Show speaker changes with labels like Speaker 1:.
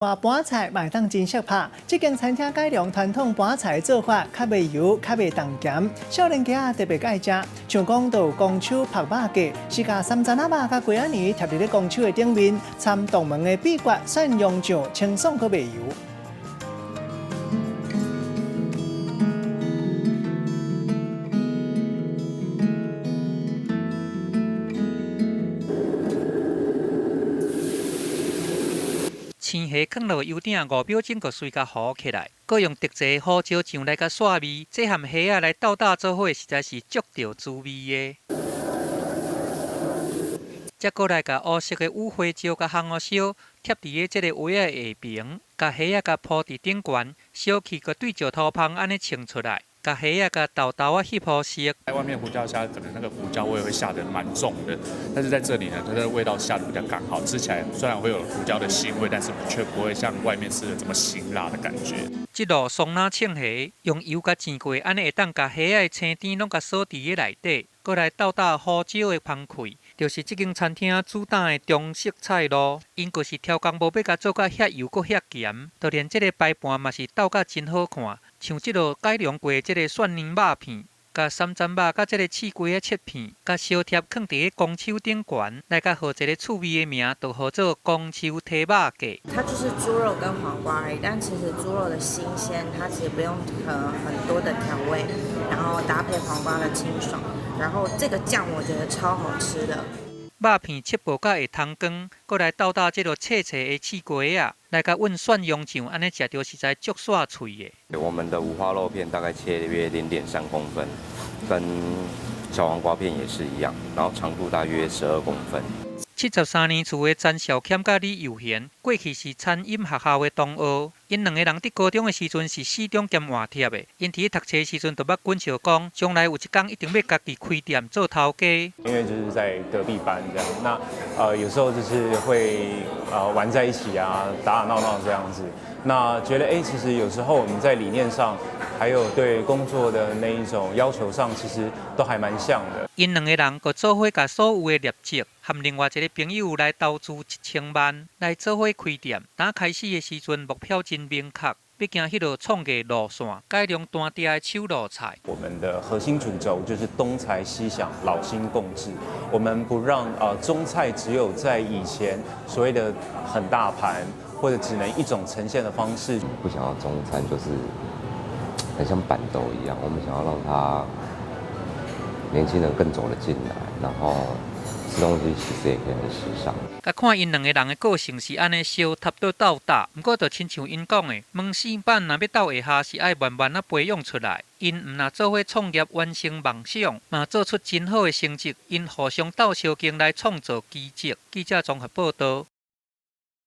Speaker 1: 话盘菜卖当真适拍，这间餐厅改良传统盘菜做法，较袂油，较袂重咸。少年家特别爱食，像讲到公手拍肉粿，是甲三层仔肉甲鸡仔年贴伫咧公手的顶面，掺洞门的秘诀蒜蓉酱，清爽可袂油。
Speaker 2: 青虾放落油鼎5秒钟，就随甲糊起来。搁用特chế胡椒酱来甲刷味，这和虾仔来斗打做伙，实在是足着滋味的。再过来甲乌色的五花椒甲香菇烧贴伫个这个碗的下边，甲虾仔甲铺伫顶悬，小气搁对石头芳安尼盛出来。 甲虾啊，甲豆豆啊，翕好色。
Speaker 3: 在外面胡椒虾可能那个胡椒味会下得蛮重的，但是在这里呢，它的味道下得比较刚好，吃起来虽然会有胡椒的腥味，但是却不会像外面吃的这么辛辣的感觉。
Speaker 2: 这道松奶青虾用油甲煎过，安尼会当甲虾仔的青甜拢甲锁伫个内底，过来斗打胡椒的芳气，就是这间餐厅主打的中式菜咯。因就是挑工无要甲做甲遐油，搁遐咸，就连这个摆盘嘛是斗甲真好看。 像即落改良过即个蒜蓉肉片，甲三层肉，甲即个刺鸡的切片，甲烧贴放伫个公手顶悬，来甲号一个趣味的名，就号做公手蹄肉粿。
Speaker 4: 它就是猪肉跟黄瓜而已，但其实猪肉的新鲜，它其实不用很多的调味，然后搭配黄瓜的清爽，然后这个酱我觉得超好吃的。
Speaker 2: 肉片切薄甲会通光，搁来斗打即落脆脆的刺鸡啊，来甲混蒜蓉酱，安尼食着实在足爽脆的。
Speaker 5: 我们的五花肉片大概切约0.3公分，跟小黄瓜片也是一样，然后长度大约12公分。
Speaker 2: 73年厝的詹小谦甲李佑贤，过去是餐饮学校的同学。因两个人伫高中的时阵是四中兼换贴的。因伫读册的时阵就捌滚笑讲，将来有一天一定要家己开店做头家。
Speaker 6: 因为就是在隔壁班这样，那有时候就是会玩在一起啊，打打闹闹这样子。那觉得其实有时候我们在理念上，还有对工作的那一种要求上，其实都还蛮像的。
Speaker 2: 因两个人佮做伙甲所有的业绩，和另外一个朋友来投资1000万来做伙开店。打开始的时阵目标真明确，要行迄条创业路线，改良单地的手路菜。
Speaker 6: 我们的核心主轴就是东财西想，老新共治。我们不让中菜只有在以前所谓的很大盘，或者只能一种呈现的方式。
Speaker 5: 不想要中餐就是很像板豆一样，我们想要让它年轻人更走得进来，然后。 吃东西其实也可以很时尚。
Speaker 2: 甲看因两个人的个性是安尼相塔到斗打，不过就亲像因讲的，焖死板若要斗下下是爱慢慢培养出来。因毋若做伙创业完成梦想，嘛做出真好的成绩。因互相斗相竞来创造奇迹。记者综合报道。